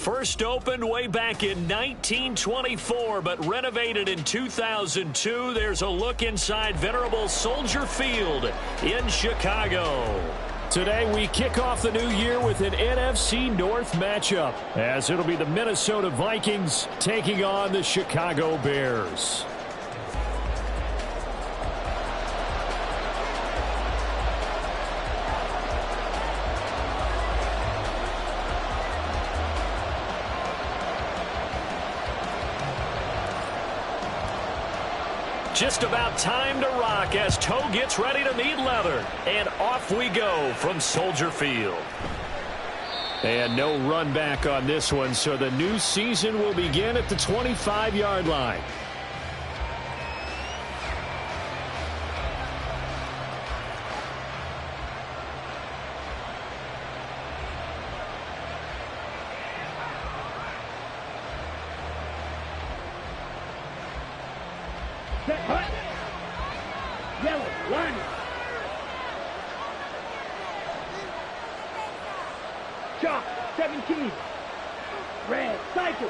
First opened way back in 1924, but renovated in 2002. There's a look inside venerable Soldier Field in Chicago. Today we kick off the new year with an NFC North matchup, as it'll be the Minnesota Vikings taking on the Chicago Bears. Just about time to rock as toe gets ready to meet leather. And off we go from Soldier Field. And no run back on this one, so the new season will begin at the 25-yard line. Yellow, line. Chalk, 17. Red, cycle.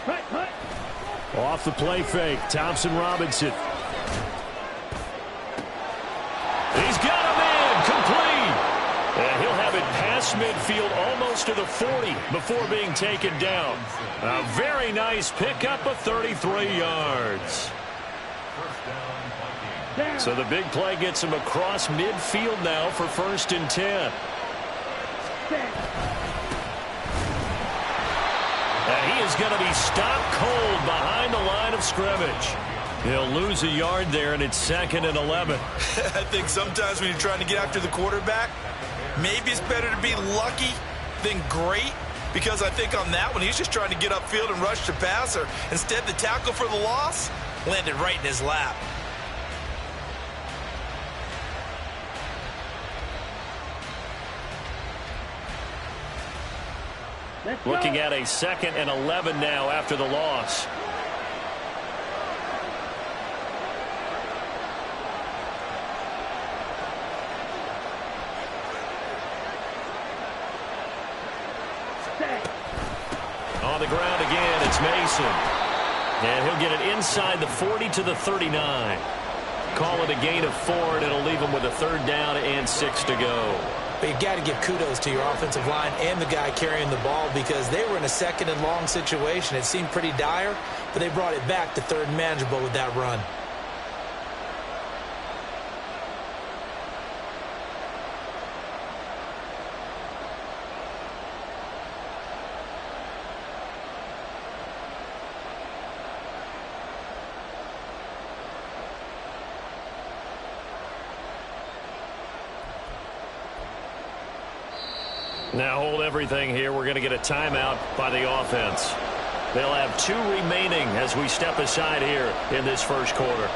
Hut. Off the play fake, Thompson Robinson. He's got him in, complete. And he'll have it past midfield almost to the 40 before being taken down. A very nice pickup of 33 yards. So the big play gets him across midfield now for 1st and 10. And he is going to be stopped cold behind the line of scrimmage. He'll lose a yard there, and it's 2nd and 11. I think sometimes when you're trying to get after the quarterback, maybe it's better to be lucky than great, because I think on that one, he's just trying to get upfield and rush the passer. Instead, the tackle for the loss landed right in his lap. Looking at a 2nd and 11 now after the loss. On the ground again, it's Mason. And he'll get it inside the 40 to the 39. Call it a gain of 4, and it'll leave him with a 3rd down and 6 to go. But you got to give kudos to your offensive line and the guy carrying the ball, because they were in a 2nd and long situation. It seemed pretty dire, but they brought it back to 3rd and manageable with that run. Now hold everything here. We're going to get a timeout by the offense. They'll have 2 remaining as we step aside here in this first quarter.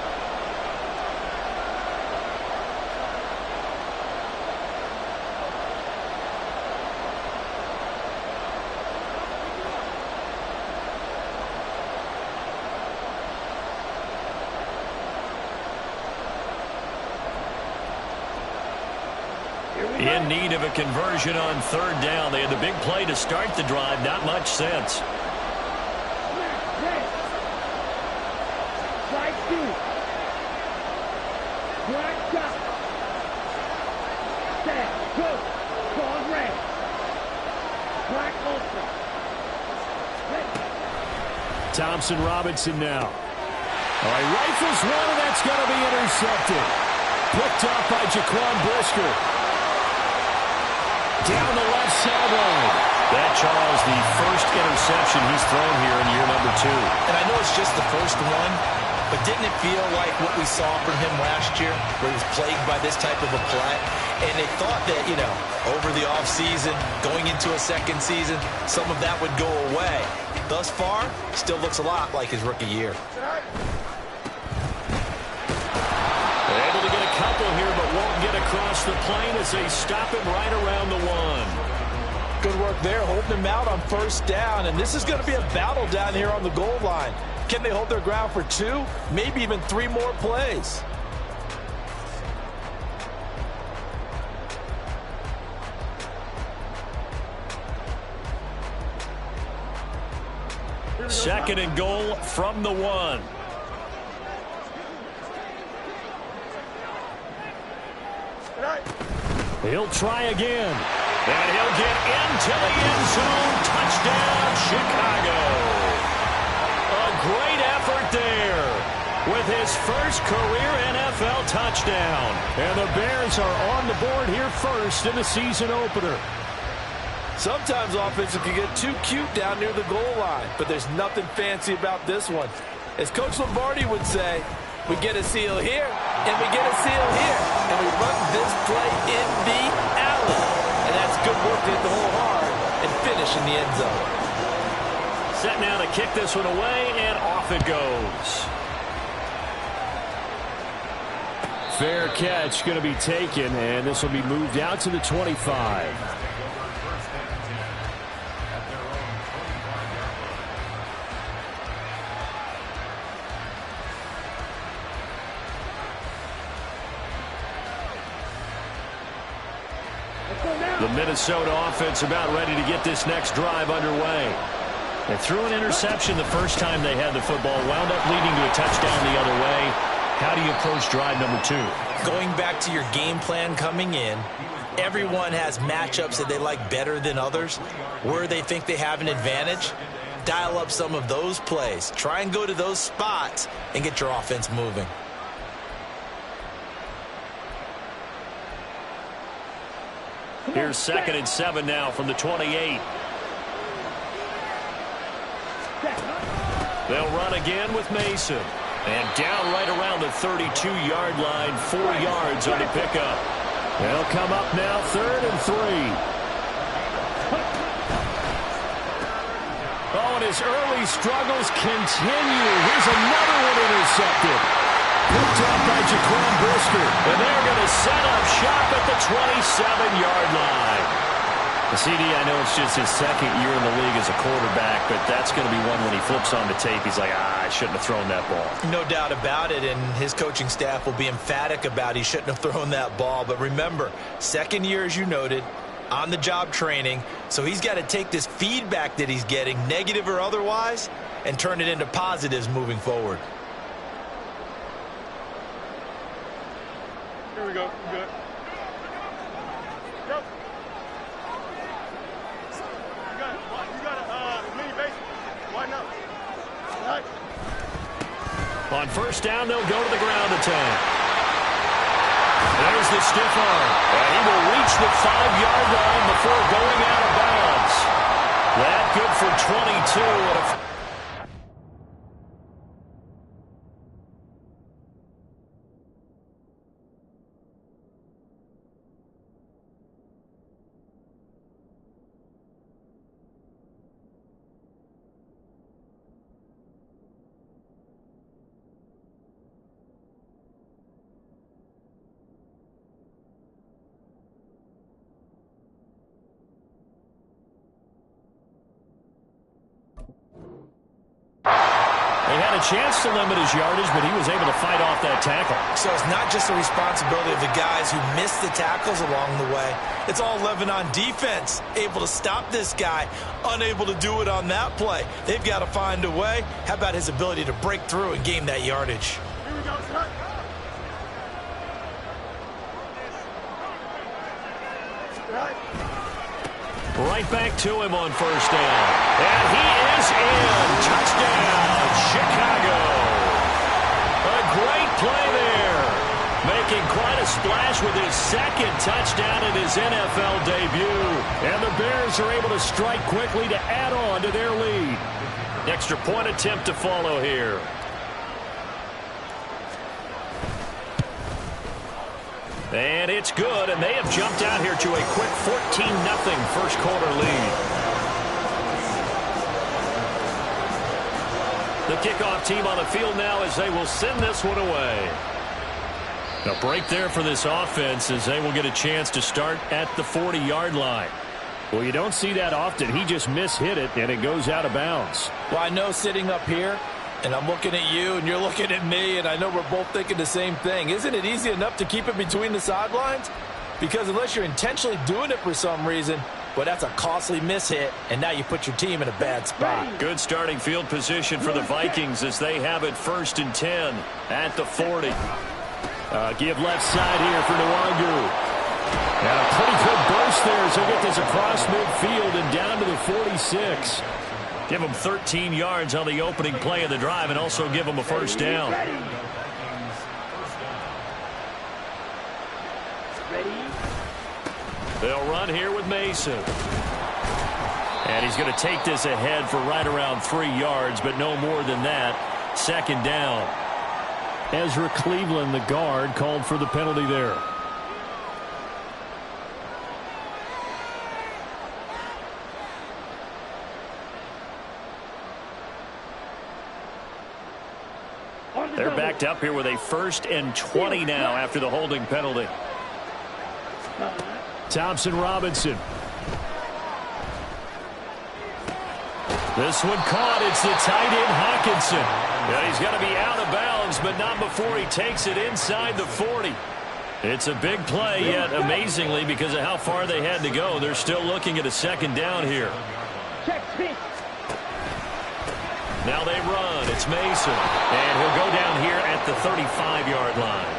In need of a conversion on 3rd down. They had the big play to start the drive. Not much sense. Thompson Robinson now. All right, rifles one, and that's going to be intercepted. Picked up by Jaquan Brisker. Down the left sideline. That, Charles, the first interception he's thrown here in year number 2. And I know it's just the first one, but didn't it feel like what we saw from him last year, where he was plagued by this type of a play? And they thought that, you know, over the offseason, going into a 2nd season, some of that would go away. Thus far, still looks a lot like his rookie year. Able to get a couple here, but won't get across the plane as they stop him right around the 1. Good work there, holding him out on 1st down. And this is going to be a battle down here on the goal line. Can they hold their ground for 2, maybe even 3 more plays? 2nd and goal from the 1. He'll try again. And he'll get into the end zone. Touchdown, Chicago. A great effort there with his first career NFL touchdown. And the Bears are on the board here first in the season opener. Sometimes offenses can get too cute down near the goal line, but there's nothing fancy about this one. As Coach Lombardi would say, we get a seal here, and we get a seal here, and we run this play in the alley. And that's good work to hit the hole hard and finish in the end zone. Set now to kick this one away, and off it goes. Fair catch going to be taken, and this will be moved out to the 25. The Minnesota offense about ready to get this next drive underway. They threw an interception the first time they had the football, wound up leading to a touchdown the other way. How do you approach drive number 2? Going back to your game plan coming in, everyone has matchups that they like better than others. Where they think they have an advantage, dial up some of those plays. Try and go to those spots and get your offense moving. Here's 2nd and 7 now from the 28. They'll run again with Mason. And down right around the 32-yard line, 4 yards on the pickup. They'll come up now 3rd and 3. Oh, and his early struggles continue. Here's another one intercepted. Picked up by Jaquan Brisker. And they're going to set up shop at the 27-yard line. The CD, I know it's just his 2nd year in the league as a quarterback, but that's going to be one when he flips on the tape. He's like, I shouldn't have thrown that ball. No doubt about it, and his coaching staff will be emphatic about he shouldn't have thrown that ball. But remember, 2nd year, as you noted, on-the-job training, so he's got to take this feedback that he's getting, negative or otherwise, and turn it into positives moving forward. Here we go. Good. Go. You got a mini base. Why not? All right. On 1st down, they'll go to the ground attack. There's the stiff arm. And he will reach the 5-yard line before going out of bounds. That good for 22. And a chance to limit his yardage, but he was able to fight off that tackle. So it's not just the responsibility of the guys who missed the tackles along the way. It's all 11 on defense, able to stop this guy, unable to do it on that play. They've got to find a way. How about his ability to break through and gain that yardage? Here we go, cut. Right back to him on 1st down. And he is in. Touchdown, Chicago. A great play there. Making quite a splash with his 2nd touchdown in his NFL debut. And the Bears are able to strike quickly to add on to their lead. Extra point attempt to follow here. And it's good, and they have jumped out here to a quick 14-0 first quarter lead. The kickoff team on the field now as they will send this one away. A break there for this offense as they will get a chance to start at the 40-yard line. Well, you don't see that often. He just mishit it, and it goes out of bounds. Well, I know sitting up here, and I'm looking at you, and you're looking at me, and I know we're both thinking the same thing. Isn't it easy enough to keep it between the sidelines? Because unless you're intentionally doing it for some reason, Well, that's a costly miss hit, and now you put your team in a bad spot. Good starting field position for the Vikings as they have it 1st and 10 at the 40. Give left side here for Nwangu. And a pretty good burst there as he'll get this across midfield and down to the 46. Give him 13 yards on the opening play of the drive and also give him a first down. They'll run here with Mason. And he's going to take this ahead for right around 3 yards, but no more than that. 2nd down. Ezra Cleveland, the guard, called for the penalty there. They're backed up here with a 1st and 20 now after the holding penalty. Thompson Robinson. This one caught. It's the tight end Hawkinson. Yeah, he's going to be out of bounds, but not before he takes it inside the 40. It's a big play, yet amazingly, because of how far they had to go, they're still looking at a 2nd down here. Now they run. It's Mason. And he'll go down here at the 35-yard line.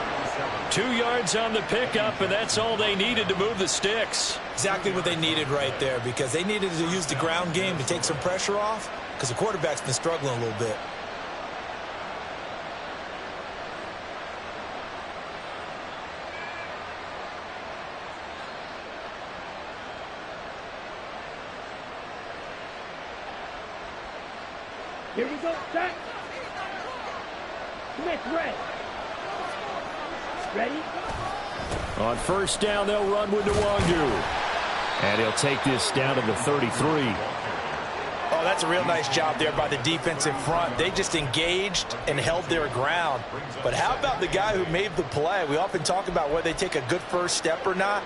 2 yards on the pickup, and that's all they needed to move the sticks. Exactly what they needed right there, because they needed to use the ground game to take some pressure off, because the quarterback's been struggling a little bit. Here we go, set. Smith, red. Ready? On 1st down, they'll run with Nwangu. And he'll take this down to the 33. Oh, that's a real nice job there by the defensive front. They just engaged and held their ground. But how about the guy who made the play? We often talk about whether they take a good first step or not.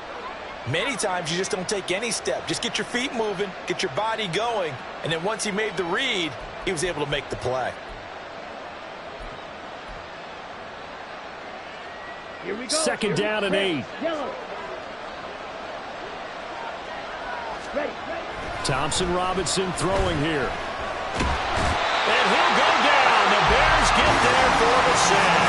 Many times you just don't take any step. Just get your feet moving, get your body going, and then once he made the read, he was able to make the play. Here we go. 2nd down and 8. Yellow. Ready. Thompson Robinson throwing here. And he'll go down. The Bears get there for the sack.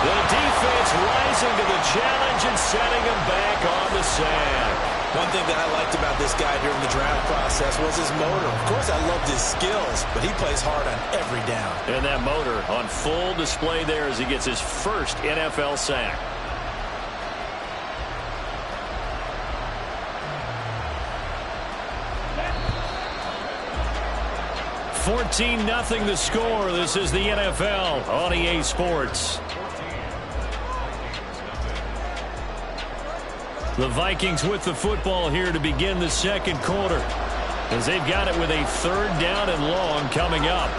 The defense rising to the challenge and setting him back on the sack. One thing that I liked about this guy during the draft process was his motor. Of course, I loved his skills, but he plays hard on every down. And that motor on full display there as he gets his first NFL sack. $14-0 the score. This is the NFL on EA Sports. The Vikings with the football here to begin the 2nd quarter, as they've got it with a 3rd down and long coming up.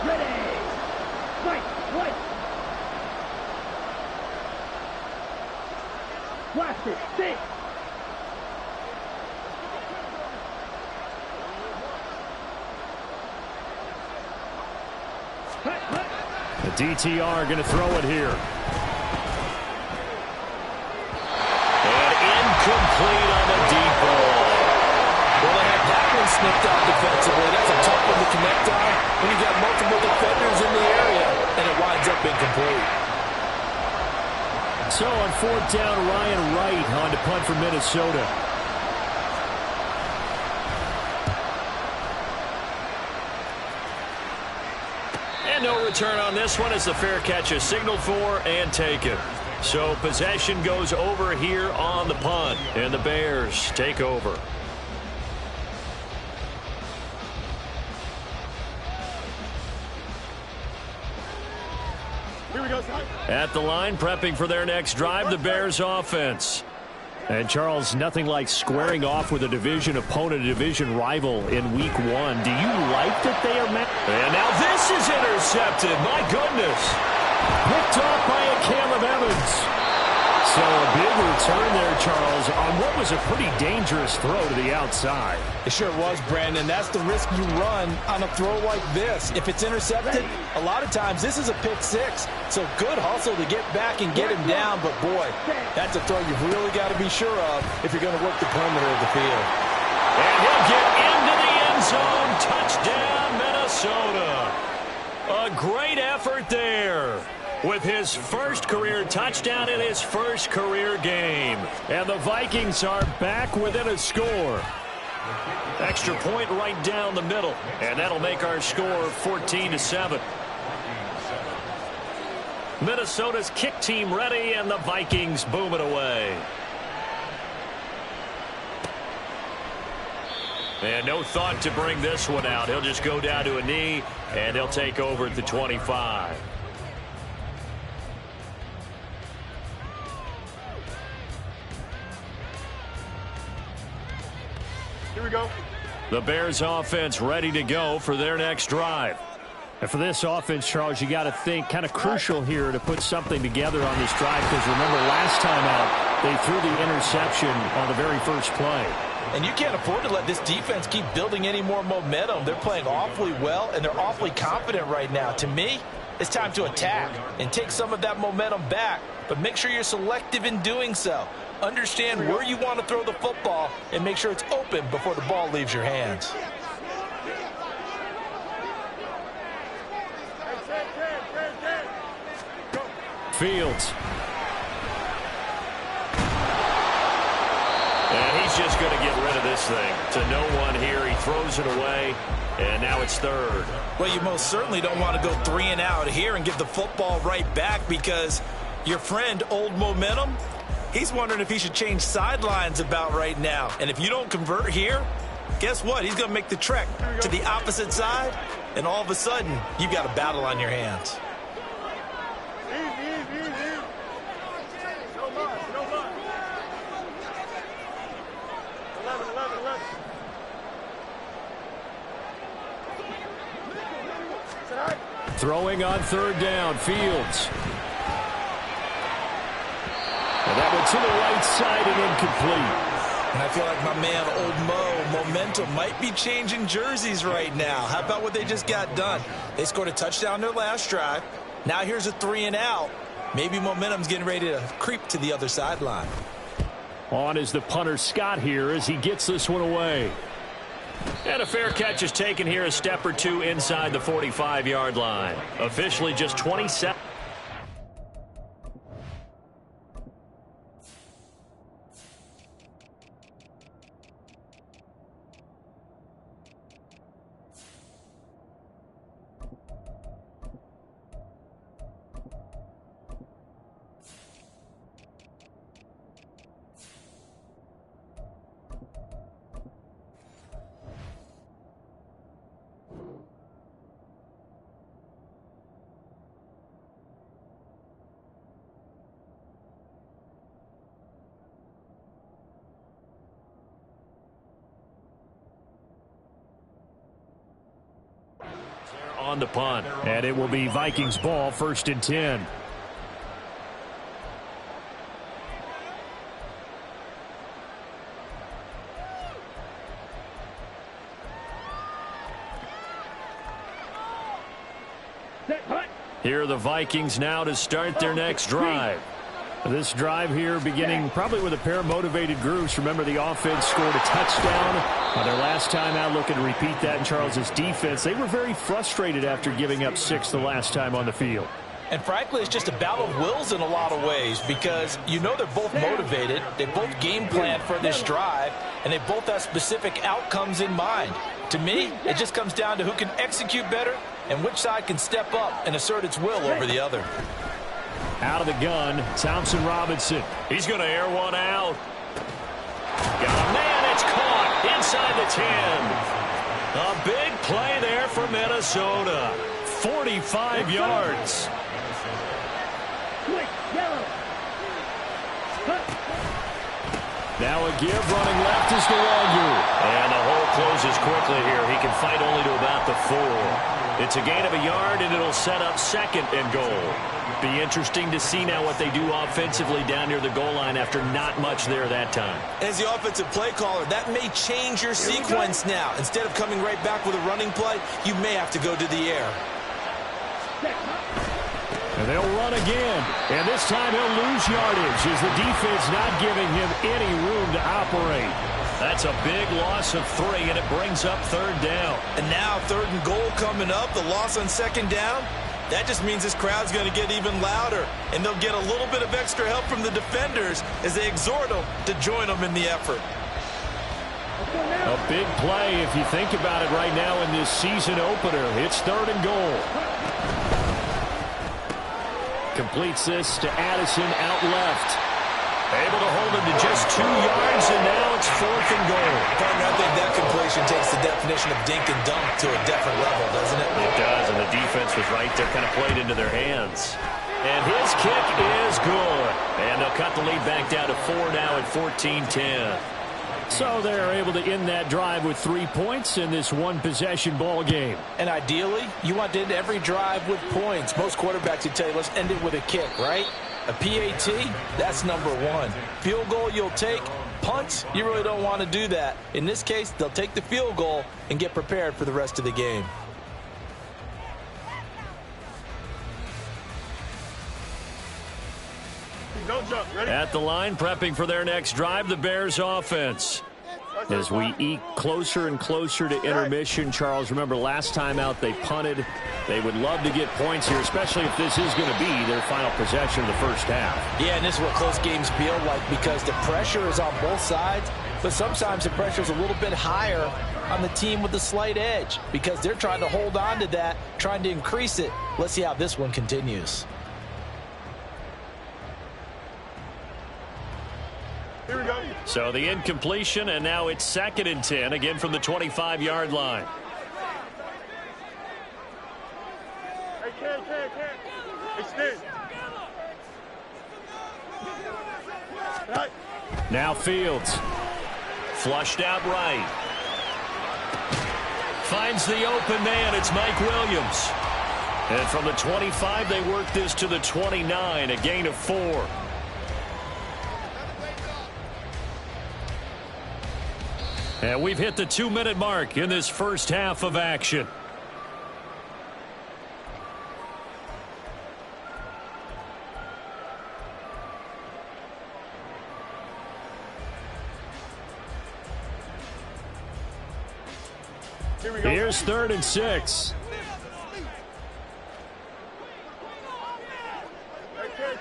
Ready. Right. Blast it. Six. The DTR going to throw it here. And incomplete on the deep ball. Well, they had that one snipped out defensively. That's a tough one to connect on when you got multiple defenders in the area, and it winds up incomplete. So on 4th down, Ryan Wright on to punt for Minnesota. And no return on this one as the fair catch is signaled for and taken. So possession goes over here on the punt, and the Bears take over. Here we go, son. At the line, prepping for their next drive, the Bears offense. And, Charles, nothing like squaring off with a division opponent, a division rival in Week 1. Do you like that they are met? And now this is intercepted. My goodness. Picked off by a Caleb Evans. So a big return there, Charles, on what was a pretty dangerous throw to the outside. It sure was, Brandon. That's the risk you run on a throw like this. If it's intercepted, a lot of times this is a pick six. So good hustle to get back and get him down. But, boy, that's a throw you've really got to be sure of if you're going to work the perimeter of the field. And he'll get into the end zone. Touchdown, Minnesota. A great effort there, with his first career touchdown in his first career game. And the Vikings are back within a score. Extra point right down the middle. And that'll make our score 14-7. Minnesota's kick team ready, and the Vikings boom it away. And no thought to bring this one out. He'll just go down to a knee, and he'll take over at the 25. Here we go. The Bears offense ready to go for their next drive. And for this offense, Charles, you got to think kind of crucial here to put something together on this drive, because remember last time out they threw the interception on the very first play. And you can't afford to let this defense keep building any more momentum. They're playing awfully well, and they're awfully confident right now. To me, it's time to attack and take some of that momentum back, but make sure you're selective in doing so. Understand where you want to throw the football and make sure it's open before the ball leaves your hands. Fields. And he's just going to get rid of this thing. To no one here. He throws it away, and now it's third. Well, you most certainly don't want to go 3 and out here and give the football right back, because your friend, Old Momentum, he's wondering if he should change sidelines about right now. And if you don't convert here, guess what? He's going to make the trek to the opposite side, and all of a sudden, you've got a battle on your hands. Easy. No much. 11. Throwing on third down, Fields. And that went to the right side and incomplete. And I feel like my man, Old Mo, Momentum, might be changing jerseys right now. How about what they just got done? They scored a touchdown their last drive. Now here's a 3 and out. Maybe Momentum's getting ready to creep to the other sideline. On is the punter, Scott, here as he gets this one away. And a fair catch is taken here, a step or two inside the 45-yard line. Officially just 27. On the punt, and it will be Vikings ball, 1st and 10. Here are the Vikings now to start their next drive. This drive here beginning probably with a pair of motivated groups. Remember, the offense scored a touchdown on their last time out. Looking to repeat that in Charles's defense. They were very frustrated after giving up 6 the last time on the field. And frankly, it's just a battle of wills in a lot of ways, because you know they're both motivated. They both game plan for this drive, and they both have specific outcomes in mind. To me, it just comes down to who can execute better and which side can step up and assert its will over the other. Out of the gun, Thompson Robinson. He's going to air one out. Got a man, it's caught inside the 10. A big play there for Minnesota. 45 yards. Now a give running left is the longer. And the hole closes quickly here. He can fight only to about the 4. It's a gain of a yard, and it'll set up 2nd and goal. Be interesting to see now what they do offensively down near the goal line after not much there that time. As the offensive play caller, that may change your sequence now. Instead of coming right back with a running play, you may have to go to the air. And they'll run again. And this time he'll lose yardage as the defense not giving him any room to operate. That's a big loss of 3, and it brings up 3rd down. And now 3rd and goal coming up. The loss on 2nd down. That just means this crowd's going to get even louder. And they'll get a little bit of extra help from the defenders as they exhort them to join them in the effort. A big play if you think about it right now in this season opener. It's 3rd and goal. Completes this to Addison out left. Able to hold him to just 2 yards, and now it's 4th and goal. Partner, I think that completion takes the definition of dink and dunk to a different level, doesn't it? It does, and the defense was right there, kind of played into their hands. And his kick is good. And they'll cut the lead back down to 4 now at 14-10. So they're able to end that drive with 3 points in this one-possession ball game. And ideally, you want to end every drive with points. Most quarterbacks would tell you, let's end it with a kick, right? A PAT, that's number 1. Field goal you'll take. Punts, you really don't want to do that. In this case, they'll take the field goal and get prepared for the rest of the game. Don't jump. Ready? At the line, prepping for their next drive, the Bears offense. As we eke closer and closer to intermission, Charles, remember last time out they punted. They would love to get points here, especially if this is going to be their final possession of the first half. Yeah, and this is what close games feel like because the pressure is on both sides, but sometimes the pressure is a little bit higher on the team with the slight edge because they're trying to hold on to that, trying to increase it. Let's see how this one continues. Here we go. So the incompletion, and now it's 2nd and 10, again from the 25-yard line. Hey, Ken. Extend. Right. Now Fields. Flushed out right. Finds the open man. It's Mike Williams. And from the 25, they work this to the 29, a gain of 4. And we've hit the 2-minute mark in this first half of action. Here we go. Here's 3rd and 6. Hey, Ken.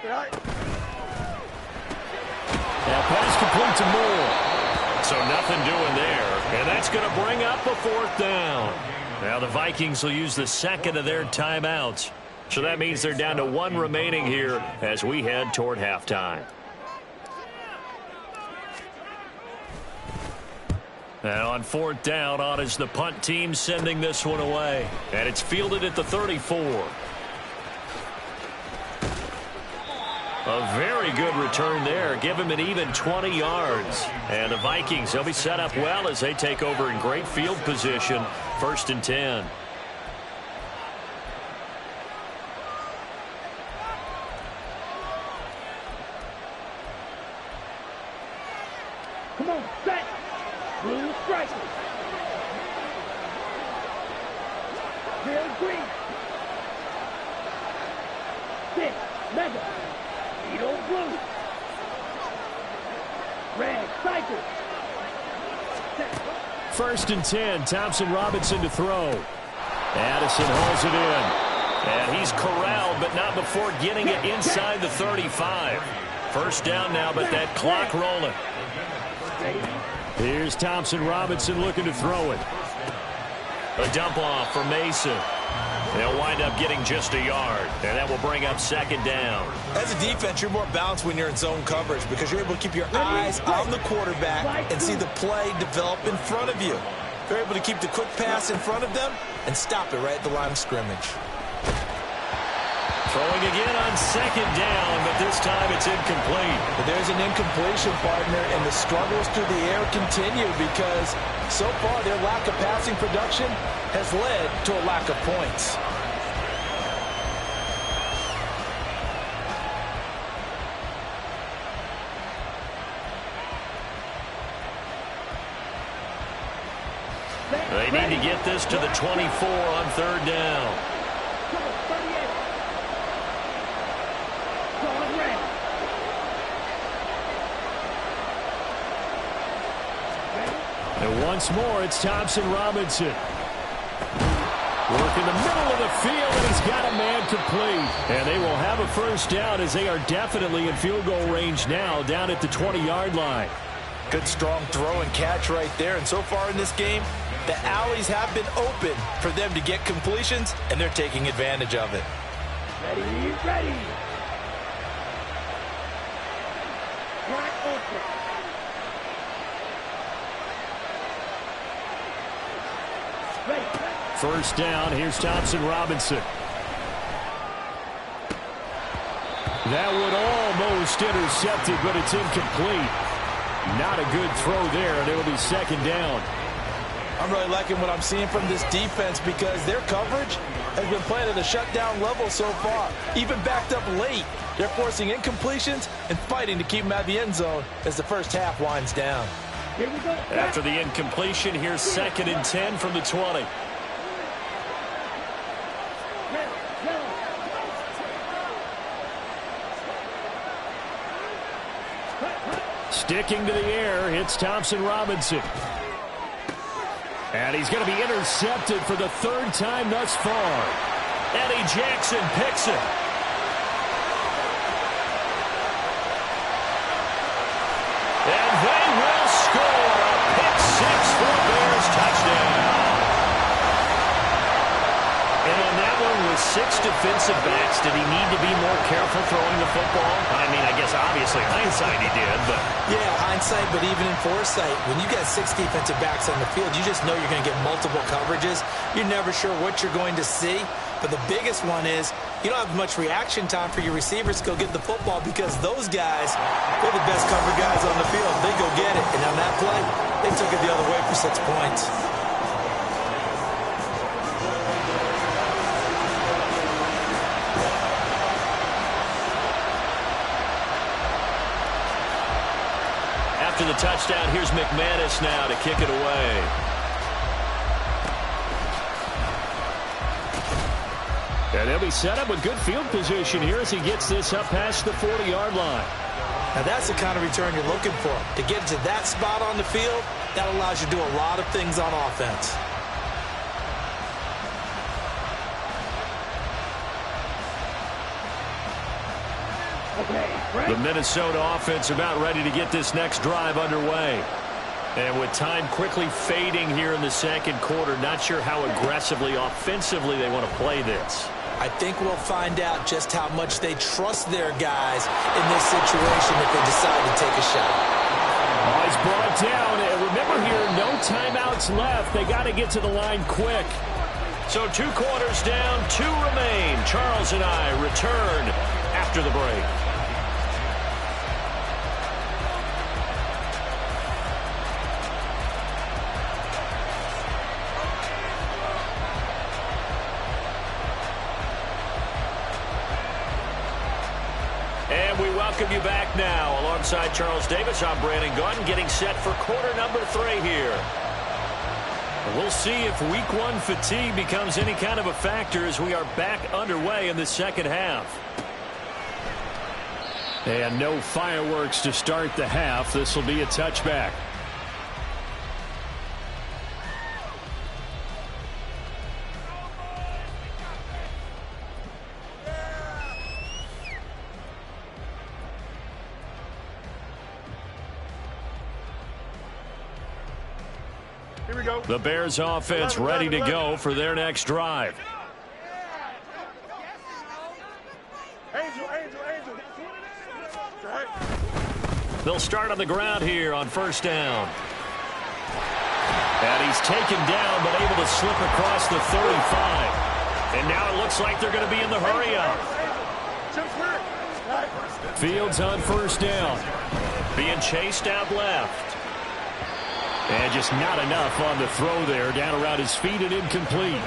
Right. Now pass complete to Moore. So nothing doing there. And that's going to bring up a 4th down. Now the Vikings will use the 2nd of their timeouts. So that means they're down to 1 remaining here as we head toward halftime. Now on 4th down, on is the punt team sending this one away. And it's fielded at the 34. A very good return there. Give him an even 20 yards. And the Vikings, they'll be set up well as they take over in great field position. 1st and 10. Come on, set. Blue strikers. Real green. Six, mega. Beetle blue. Red cycle. 1st and 10. Thompson Robinson to throw. Addison holds it in. And he's corralled, but not before getting it inside the 35. 1st down now, but that clock rolling. Here's Thompson Robinson looking to throw it. A dump off for Mason. They'll wind up getting just a yard, and that will bring up 2nd down. As a defense, you're more balanced when you're in zone coverage because you're able to keep your eyes on the quarterback and see the play develop in front of you. They're able to keep the quick pass in front of them and stop it right at the line of scrimmage. Throwing again on second down, but this time it's incomplete. But there's an incompletion, partner, and the struggles through the air continue because so far their lack of passing production has led to a lack of points. They need to get this to the 24 on third down. And once more, it's Thompson Robinson. Work in the middle of the field, and he's got a man complete. And they will have a first down as they are definitely in field goal range now, down at the 20-yard line. Good strong throw and catch right there. And so far in this game, the alleys have been open for them to get completions, and they're taking advantage of it. Ready, ready. Track open. First down, here's Thompson Robinson. That would almost intercept it, but it's incomplete. Not a good throw there, and it'll be second down. I'm really liking what I'm seeing from this defense because their coverage has been playing at a shutdown level so far. Even backed up late, they're forcing incompletions and fighting to keep them out of the end zone as the first half winds down. Here we go. After the incompletion, here's second and 10 from the 20. Sticking to the air, it's Thompson Robinson. And he's going to be intercepted for the third time thus far. Eddie Jackson picks it. And they will score a pick six for a Bears touchdown. And on that one with 6 defensive backs, did he need to be more careful throwing the football? I mean, I guess obviously hindsight he did, but... Yeah, hindsight, but even in foresight, when you got 6 defensive backs on the field, you just know you're going to get multiple coverages. You're never sure what you're going to see. But the biggest one is you don't have much reaction time for your receivers to go get the football because those guys, they're the best cover guys on the field. They go get it. And on that play, they took it the other way for 6 points. After the touchdown, here's McManus now to kick it away. And they'll be set up with good field position here as he gets this up past the 40-yard line. Now that's the kind of return you're looking for. To get to that spot on the field, that allows you to do a lot of things on offense. The Minnesota offense about ready to get this next drive underway. And with time quickly fading here in the second quarter, not sure how aggressively, offensively they want to play this. I think we'll find out just how much they trust their guys in this situation if they decide to take a shot. Oh, he's brought down. And remember here, no timeouts left. They got to get to the line quick. So 2 quarters down, 2 remain. Charles and I return after the break. Welcome you back now. Alongside Charles Davis, I'm Brandon Gaudin, getting set for quarter number 3 here. And we'll see if week 1 fatigue becomes any kind of a factor as we are back underway in the second half. And no fireworks to start the half. This will be a touchback. Here we go. The Bears offense ready to go for their next drive. Angel. They'll start on the ground here on first down. And he's taken down but able to slip across the 35. And now it looks like they're going to be in the hurry up. Fields on first down. Being chased out left. And just not enough on the throw there. Down around his feet and incomplete.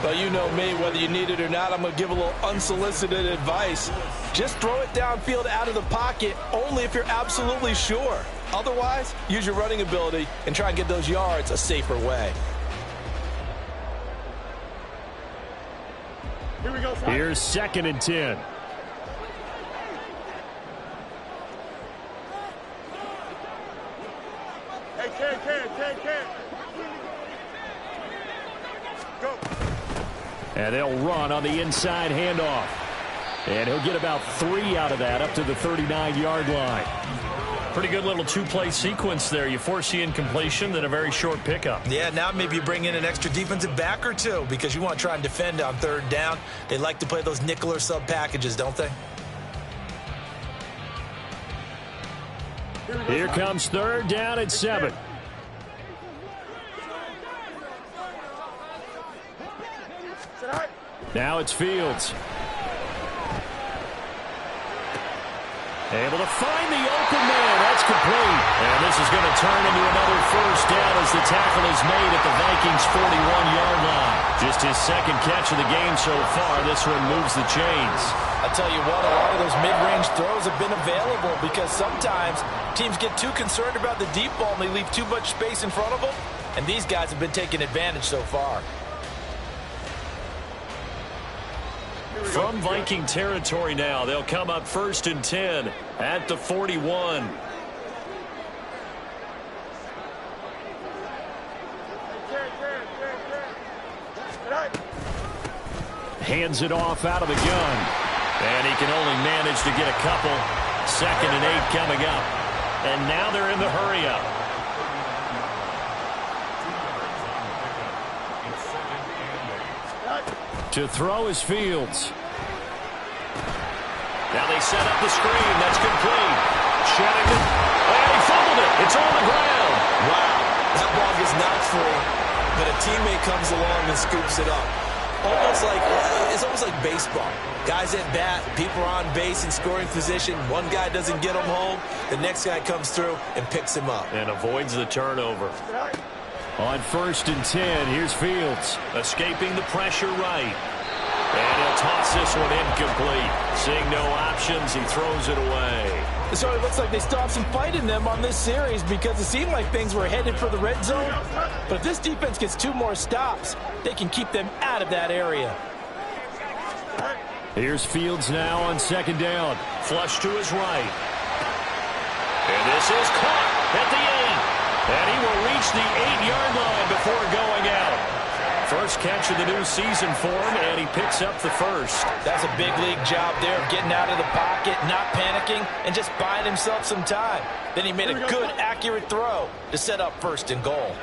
Well, you know me, whether you need it or not, I'm going to give a little unsolicited advice. Just throw it downfield out of the pocket only if you're absolutely sure. Otherwise, use your running ability and try and get those yards a safer way. Here we go, son. Here's 2nd and 10. Hey, Ken. Go. And they'll run on the inside handoff. And he'll get about 3 out of that up to the 39-yard line. Pretty good little two-play sequence there. You force the incompletion, then a very short pickup. Yeah, now maybe you bring in an extra defensive back or two because you want to try and defend on 3rd down. They like to play those nickel or sub packages, don't they? Here comes 3rd down at 7. Now it's Fields. Able to find the open man. That's complete. And this is going to turn into another first down as the tackle is made at the Vikings' 41-yard line. Just his 2nd catch of the game so far. This one moves the chains. I'll tell you what, a lot of those mid-range throws have been available because sometimes teams get too concerned about the deep ball and they leave too much space in front of them. And these guys have been taking advantage so far. From Viking territory now, they'll come up 1st and 10 at the 41. Hands it off out of the gun. And he can only manage to get a couple. 2nd and 8 coming up. And now they're in the hurry-up. To throw is Fields. Now they set up the screen. That's complete. Shotgun. And he fumbled it. It's on the ground. Wow, that ball gets knocked free, but a teammate comes along and scoops it up. It's almost like baseball. Guys at bat, people are on base in scoring position. One guy doesn't get him home. The next guy comes through and picks him up. And avoids the turnover. On 1st and 10, here's Fields. Escaping the pressure right. And he'll toss this one incomplete. Seeing no options, he throws it away. So it looks like they still have some fight in them on this series because it seemed like things were headed for the red zone. But if this defense gets 2 more stops, they can keep them out of that area. Here's Fields now on 2nd down. Flush to his right. And this is caught at the 8. And he will reach the 8-yard line before going out. First catch of the new season for him, and he picks up the 1st. That's a big league job there of getting out of the pocket, not panicking, and just buying himself some time. Then he made a good, accurate throw to set up 1st and goal.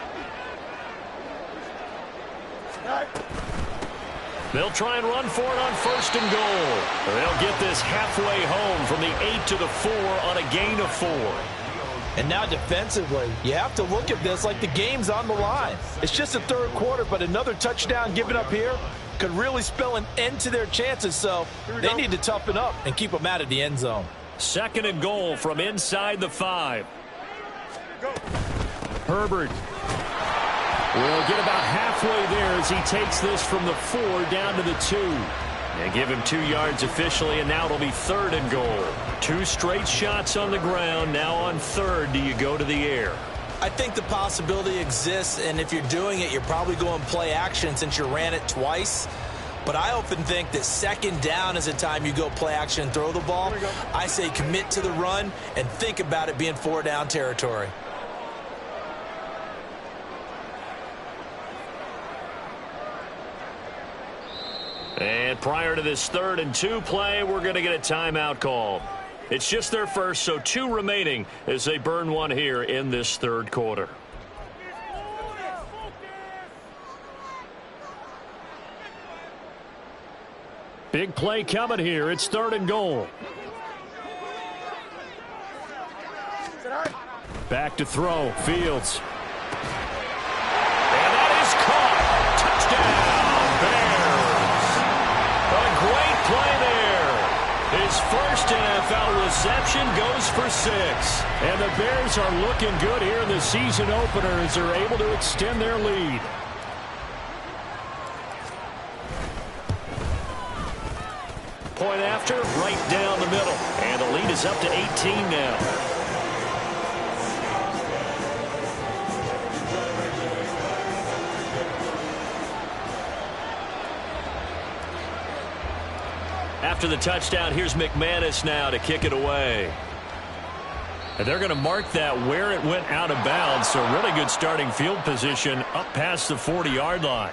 They'll try and run for it on 1st and goal. They'll get this halfway home from the 8 to the 4 on a gain of 4. And now defensively, you have to look at this like the game's on the line. It's just the 3rd quarter, but another touchdown given up here could really spell an end to their chances. So they need to toughen up and keep them out of the end zone. 2nd and goal from inside the 5. Go. Herbert will get about halfway there as he takes this from the 4 down to the 2. They give him 2 yards officially, and now it'll be 3rd and goal. 2 straight shots on the ground. Now on 3rd, do you go to the air? I think the possibility exists, and if you're doing it, you're probably going play action since you ran it twice. But I often think that 2nd down is a time you go play action and throw the ball. I say commit to the run and think about it being 4 down territory. And prior to this 3rd and 2 play, we're going to get a timeout call. It's just their first, so 2 remaining as they burn one here in this 3rd quarter. Big play coming here. It's 3rd and goal. Back to throw. Fields. And that is caught. Touchdown, Bears. A great play there. His first NFL reception goes for 6. And the Bears are looking good here in the season opener as they're able to extend their lead. Point after, right down the middle. And the lead is up to 18 now. After the touchdown, here's McManus now to kick it away. And they're going to mark that where it went out of bounds. So really good starting field position up past the 40-yard line.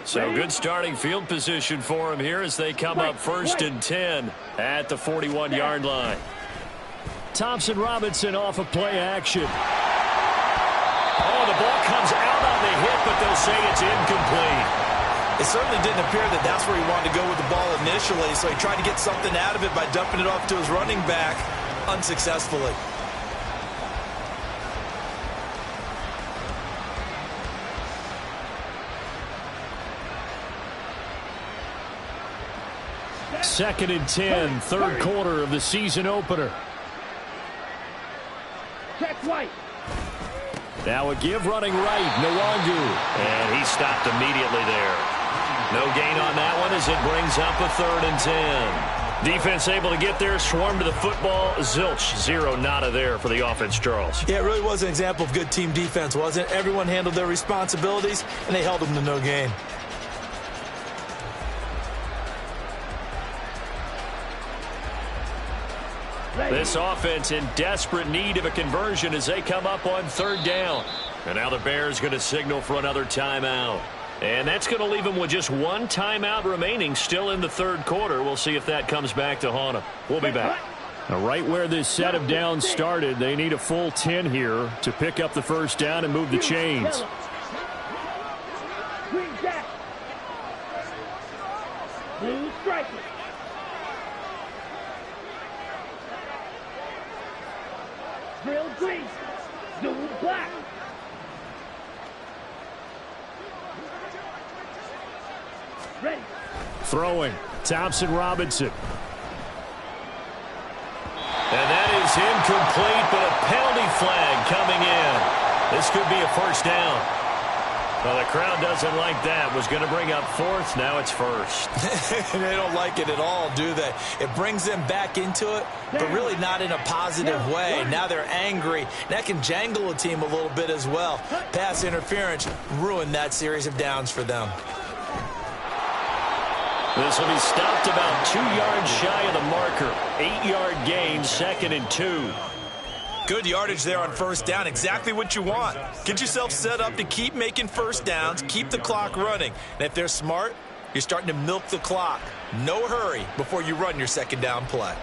So good starting field position for them here as they come up 1st and 10 at the 41-yard line. Thompson Robinson off of play action. Oh, the ball comes out on the hit, but they'll say it's incomplete. It certainly didn't appear that that's where he wanted to go with the ball initially, so he tried to get something out of it by dumping it off to his running back unsuccessfully. Second and 10, third quarter of the season opener. Check right. Now a give running right, Nwangu. And he stopped immediately there. No gain on that one as it brings up a 3rd and 10. Defense able to get there, swarm to the football. Zilch, 0 nada there for the offense, Charles. Yeah, it really was an example of good team defense, wasn't it? Everyone handled their responsibilities, and they held them to no gain. This offense in desperate need of a conversion as they come up on 3rd down. And now the Bears going to signal for another timeout. And that's going to leave them with just 1 timeout remaining still in the 3rd quarter. We'll see if that comes back to haunt them. We'll be back. Now, right where this set of downs started, they need a full 10 here to pick up the 1st down and move the chains. Green jack. Blue striker. Drill green. Zoom black. Ready. Throwing. Thompson Robinson. And that is incomplete, but a penalty flag coming in. This could be a 1st down. Well, the crowd doesn't like that. Was going to bring up 4th. Now it's 1st. They don't like it at all, do they? It brings them back into it, but really not in a positive way. Now they're angry. That can jangle a team a little bit as well. Pass interference ruined that series of downs for them. This will be stopped about 2 yards shy of the marker. 8-yard gain, 2nd and 2. Good yardage there on 1st down. Exactly what you want. Get yourself set up to keep making 1st downs, keep the clock running. And if they're smart, you're starting to milk the clock. No hurry before you run your 2nd down play.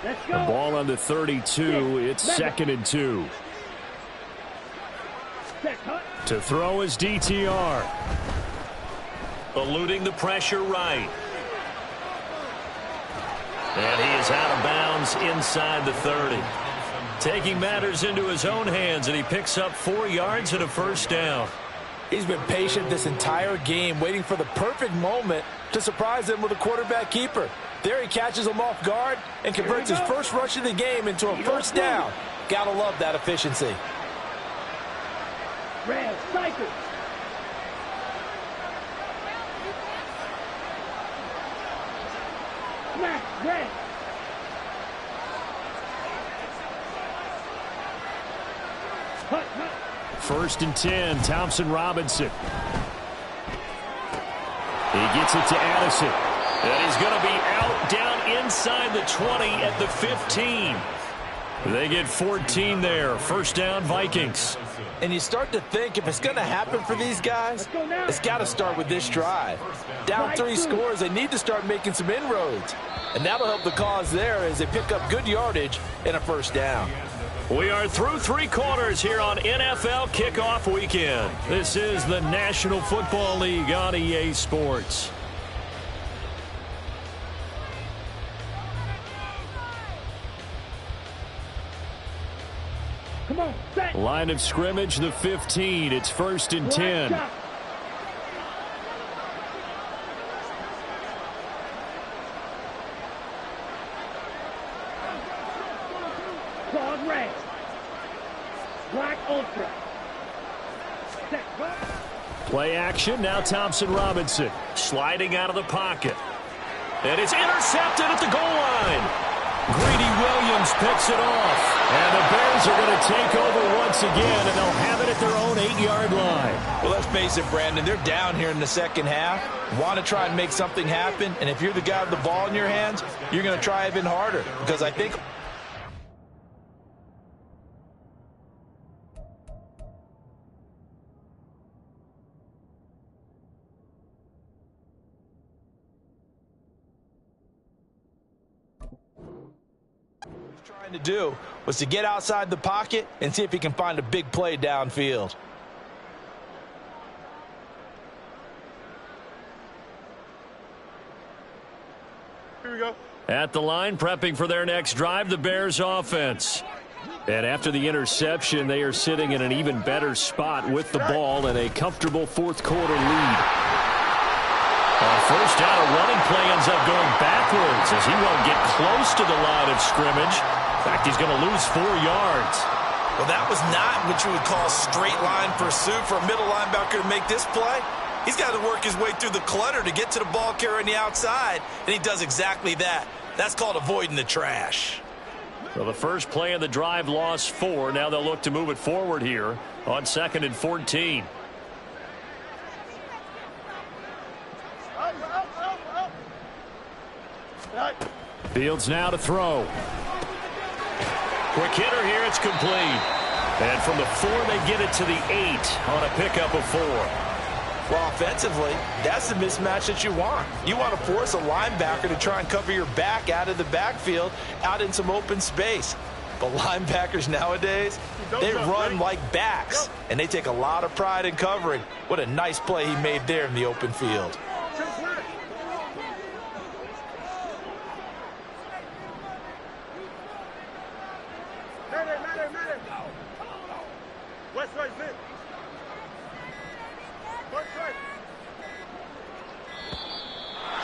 Let's go. The ball on the 32. It's 2nd and 2. To throw is DTR. Eluding the pressure right. And he is out of bounds inside the 30. Taking matters into his own hands, and he picks up 4 yards and a 1st down. He's been patient this entire game, waiting for the perfect moment to surprise them with a quarterback keeper. There he catches him off guard and converts his first rush of the game into a 1st down. Gotta love that efficiency. Red cycle. Smack red. Hut, hut. 1st and 10, Thompson Robinson. He gets it to Addison. And he's going to be out down inside the 20 at the 15. They get 14 there. 1st down, Vikings. And you start to think if it's going to happen for these guys, it's got to start with this drive. Down 3 scores, they need to start making some inroads. And that'll help the cause there as they pick up good yardage and a 1st down. We are through 3 quarters here on NFL Kickoff Weekend. This is the National Football League on EA Sports. Line of scrimmage, the 15. It's 1st and 10. Quad red. Black ultra. Play action. Now Thompson Robinson sliding out of the pocket. And it's intercepted at the goal line. Greedy Williams picks it off. And the Bears are going to take over once again, and they'll have it at their own 8-yard line. Well, let's face it, Brandon, they're down here in the second half. Want to try and make something happen, and if you're the guy with the ball in your hands, you're going to try even harder, because I think trying to do was to get outside the pocket and see if he can find a big play downfield. Here we go. At the line, prepping for their next drive, the Bears offense. And after the interception, they are sitting in an even better spot with the ball and a comfortable fourth-quarter lead. First down, a running play ends up going backwards as he won't get close to the line of scrimmage. In fact, he's going to lose 4 yards. Well, that was not what you would call straight line pursuit for a middle linebacker to make this play. He's got to work his way through the clutter to get to the ball carrier on the outside, and he does exactly that. That's called avoiding the trash. Well, the first play of the drive lost 4. Now they'll look to move it forward here on 2nd and 14. Fields now to throw. Quick hitter here, it's complete. And from the 4, they get it to the 8 on a pickup of 4. Well, offensively, that's the mismatch that you want. You want to force a linebacker to try and cover your back out of the backfield, out in some open space. But linebackers nowadays, they run like backs, and they take a lot of pride in covering. What a nice play he made there in the open field.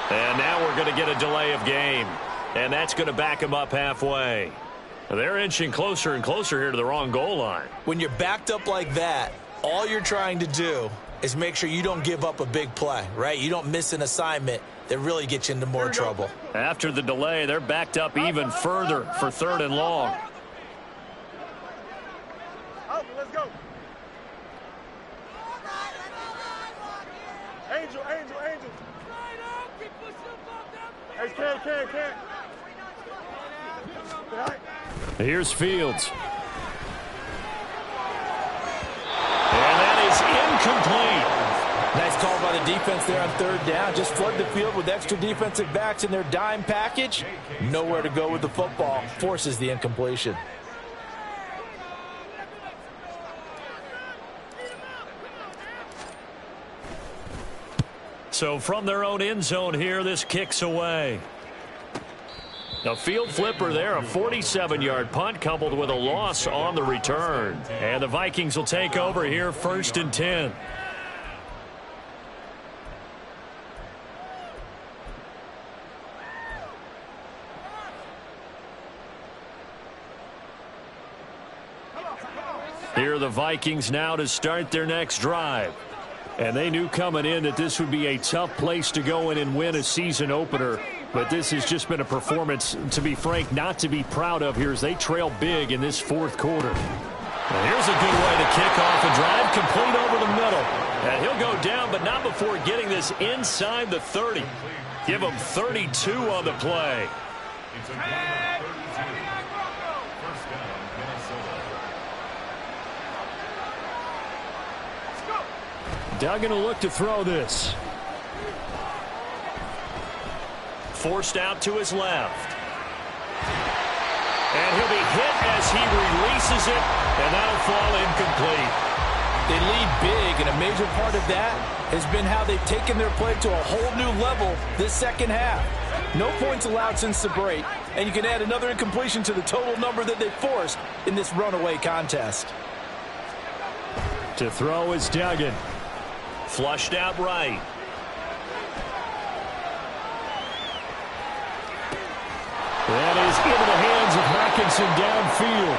And now we're going to get a delay of game. And that's going to back them up halfway. They're inching closer and closer here to the wrong goal line. When you're backed up like that, all you're trying to do is make sure you don't give up a big play, right? You don't miss an assignment that really gets you into more trouble. After the delay, they're backed up even further for 3rd and long. Let's go. Angel. Hey, can. Here's Fields. And that is incomplete. Nice call by the defense there on 3rd down. Just flood the field with extra defensive backs in their dime package. Nowhere to go with the football. Forces the incompletion. So from their own end zone here, this kicks away. A field flipper there, a 47-yard punt coupled with a loss on the return. And the Vikings will take over here 1st and 10. Here are the Vikings now to start their next drive. And they knew coming in that this would be a tough place to go in and win a season opener. But this has just been a performance, to be frank, not to be proud of here as they trail big in this 4th quarter. Well, here's a good way to kick off a drive, complete over the middle. And he'll go down, but not before getting this inside the 30. Give him 32 on the play. Duggan will look to throw this. Forced out to his left. And he'll be hit as he releases it, and that'll fall incomplete. They lead big, and a major part of that has been how they've taken their play to a whole new level this second half. No points allowed since the break, and you can add another incompletion to the total number that they forced in this runaway contest. To throw is Duggan. Flushed out right. That is into the hands of Hawkinson downfield.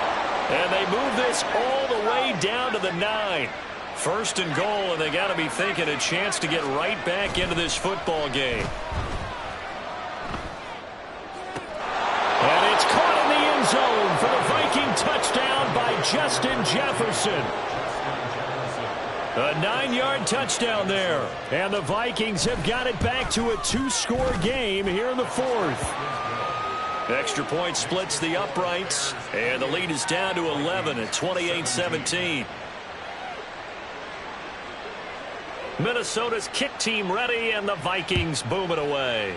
And they move this all the way down to the 9. First and goal, and they got to be thinking a chance to get right back into this football game. And it's caught in the end zone for the Viking touchdown by Justin Jefferson. A 9-yard touchdown there. And the Vikings have got it back to a 2-score game here in the 4th. Extra point splits the uprights, and the lead is down to 11 at 28-17. Minnesota's kick team ready, and the Vikings boom it away.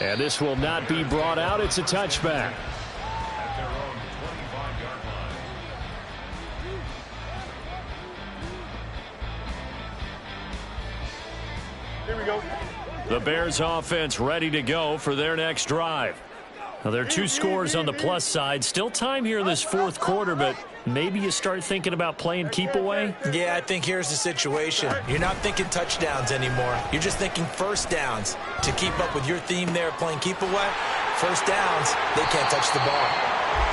And this will not be brought out. It's a touchback. Here we go. The Bears offense ready to go for their next drive. Now, there are 2 scores on the plus side. Still time here in this 4th quarter, but maybe you start thinking about playing keep away? Yeah, I think here's the situation. You're not thinking touchdowns anymore. You're just thinking first downs. To keep up with your theme there, playing keep away, first downs, they can't touch the ball.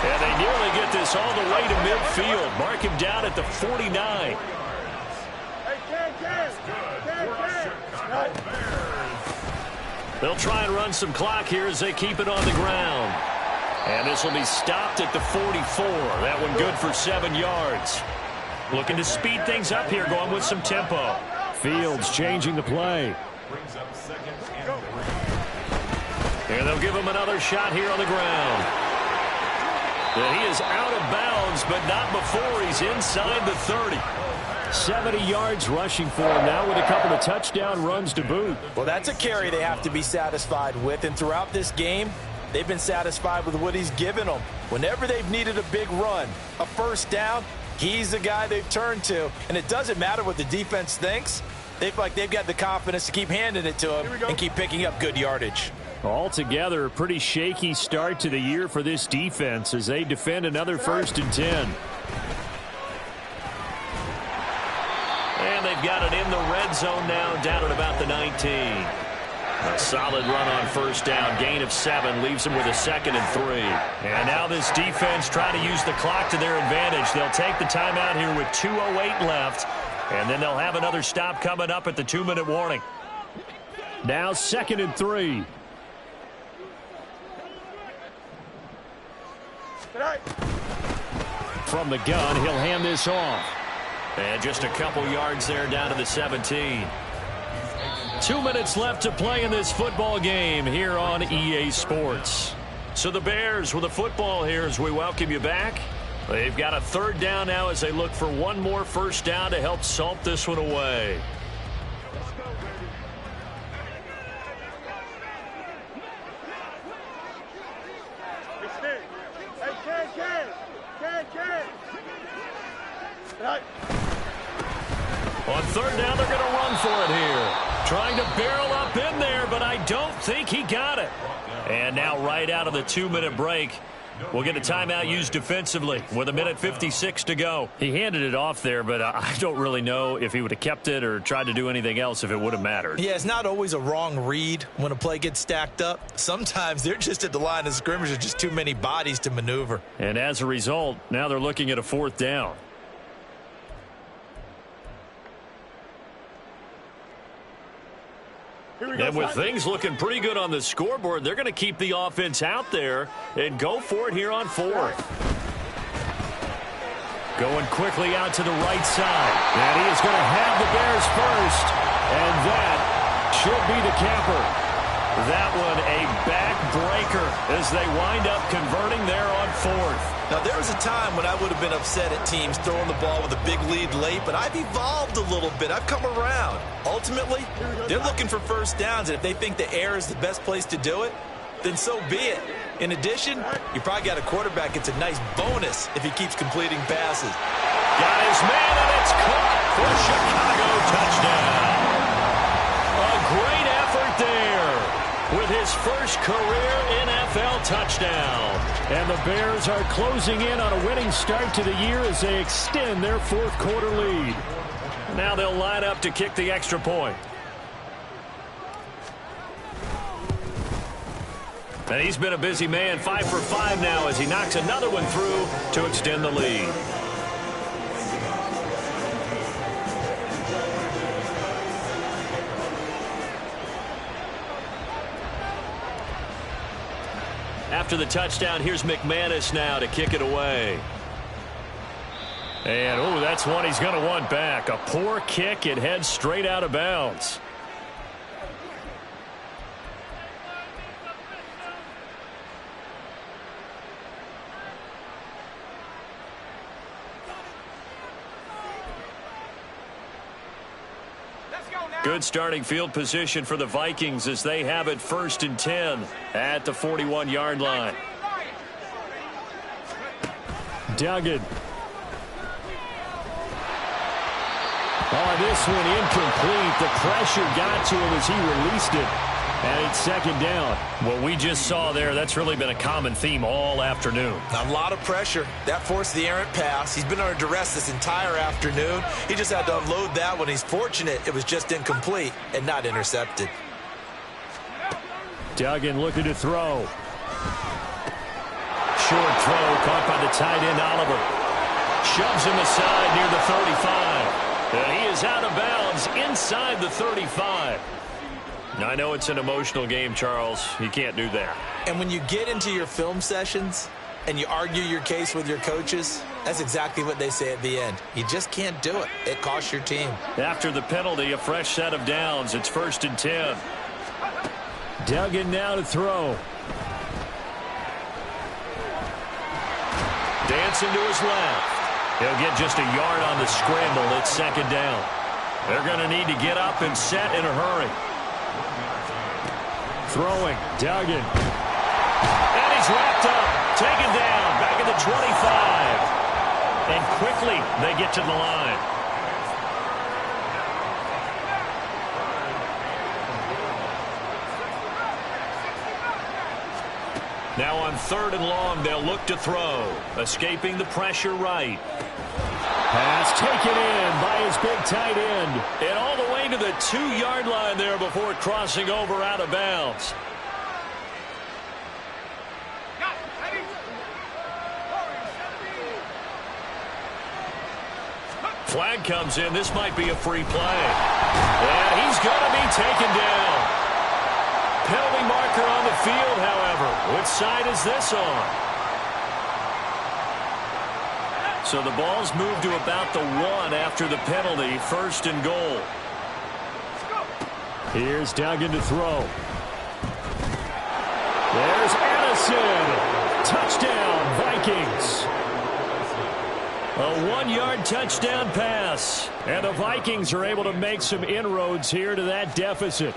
And they nearly get this all the way to midfield. Mark him down at the 49. Hey, They'll try and run some clock here as they keep it on the ground. And this will be stopped at the 44. That one good for 7 yards. Looking to speed things up here, going with some tempo. Fields changing the play. And they'll give him another shot here on the ground. And he is out of bounds, but not before he's inside the 30. 70 yards rushing for him now with a couple of touchdown runs to boot. Well, that's a carry they have to be satisfied with. And throughout this game, they've been satisfied with what he's given them. Whenever they've needed a big run, a first down, he's the guy they've turned to. And it doesn't matter what the defense thinks. They've got the confidence to keep handing it to him and keep picking up good yardage. Altogether, a pretty shaky start to the year for this defense as they defend another 1st and 10. And they've got it in the red zone now, down at about the 19. A solid run on first down, gain of 7, leaves them with a 2nd and 3. And now this defense trying to use the clock to their advantage. They'll take the timeout here with 2:08 left, and then they'll have another stop coming up at the 2-minute warning. Now 2nd and 3. From the gun, he'll hand this off. And just a couple yards there down to the 17. 2 minutes left to play in this football game here on EA Sports. So the Bears with the football here as we welcome you back. They've got a 3rd down now as they look for one more first down to help salt this one away. On 3rd down, they're going to run for it here. Trying to barrel up in there, but I don't think he got it. And now right out of the 2-minute break, we'll get a timeout used defensively with 1:56 to go. He handed it off there, but I don't really know if he would have kept it or tried to do anything else if it would have mattered. Yeah, it's not always a wrong read when a play gets stacked up. Sometimes they're just at the line of scrimmage. There's just too many bodies to maneuver. And as a result, now they're looking at a 4th down. And with things looking pretty good on the scoreboard, they're going to keep the offense out there and go for it here on 4th. Going quickly out to the right side. And he is going to have the Bears first. And that should be the capper. That one a backbreaker as they wind up converting there on 4th. Now, there was a time when I would have been upset at teams throwing the ball with a big lead late, but I've evolved a little bit. I've come around. Ultimately, they're looking for first downs, and if they think the air is the best place to do it, then so be it. In addition, you probably got a quarterback. It's a nice bonus if he keeps completing passes. Got his man, and it's caught for Chicago touchdown. A great effort there. with his first career NFL touchdown. And the Bears are closing in on a winning start to the year as they extend their fourth quarter lead. Now they'll line up to kick the extra point. And he's been a busy man, 5 for 5 now as he knocks another one through to extend the lead. After the touchdown, here's McManus now to kick it away. And, oh, that's one he's going to want back. A poor kick. It heads straight out of bounds. Good starting field position for the Vikings as they have it 1st and 10 at the 41-yard line. Duggan. Oh, this one incomplete. The pressure got to him as he released it. And it's 2nd down. What we just saw there, that's really been a common theme all afternoon. A lot of pressure. That forced the errant pass. He's been under duress this entire afternoon. He just had to unload that one. He's fortunate it was just incomplete and not intercepted. Duggan looking to throw. Short throw caught by the tight end, Oliver. Shoves him aside near the 35. And he is out of bounds inside the 35. Now, I know it's an emotional game, Charles. You can't do that. And when you get into your film sessions and you argue your case with your coaches, that's exactly what they say at the end. You just can't do it. It costs your team. After the penalty, a fresh set of downs. It's 1st and 10. Duggan now to throw. Dancing to his left. He'll get just a yard on the scramble. It's 2nd down. They're going to need to get up and set in a hurry. Throwing. Duggan. And he's wrapped up. Taken down. Back at the 25. And quickly they get to the line. Now on 3rd and long, they'll look to throw. Escaping the pressure right. Pass taken in by his big tight end. And all the way to the 2-yard line there before crossing over out of bounds. Flag comes in. This might be a free play. And he's going to be taken down. Penalty marker on the field, however. Which side is this on? So the ball's moved to about the 1 after the penalty. 1st and goal. Here's Duggan to throw. There's Addison. Touchdown, Vikings. A 1-yard touchdown pass. And the Vikings are able to make some inroads here to that deficit.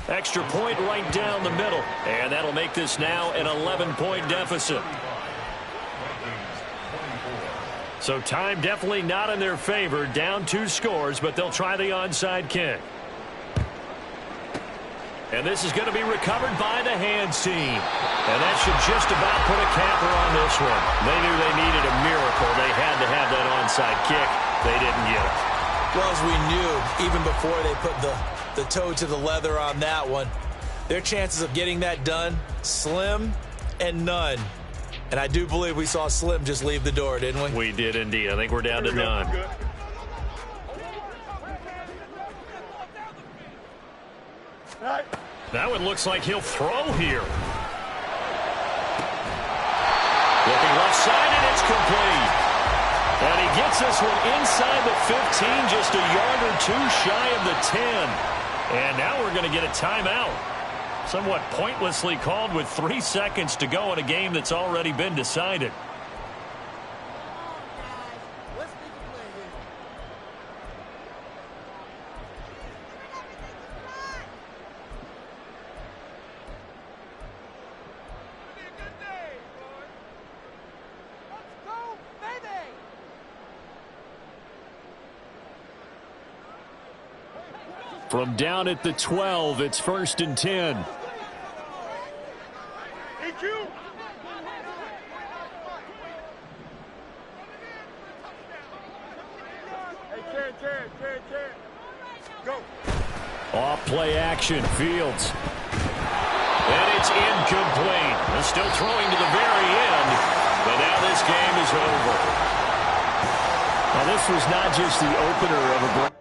Extra point right down the middle. And that'll make this now an 11-point deficit. So time definitely not in their favor. Down 2 scores, but they'll try the onside kick. And this is going to be recovered by the hands team. And that should just about put a capper on this one. They knew they needed a miracle. They had to have that onside kick. They didn't get it. Well, as we knew, even before they put the toe to the leather on that one, their chances of getting that done, slim and none. And I do believe we saw Slim just leave the door, didn't we? We did indeed. I think we're down to none. That one looks like he'll throw here. Looking left side, and it's complete. And he gets this one inside the 15, just a yard or 2 shy of the 10. And now we're going to get a timeout. Somewhat pointlessly called with 3 seconds to go in a game that's already been decided. From down at the 12, it's 1st and 10. EQ. Hey, Terry. Go. Off play action, Fields. And it's incomplete. They're still throwing to the very end, but now this game is over. Now, this was not just the opener of a break.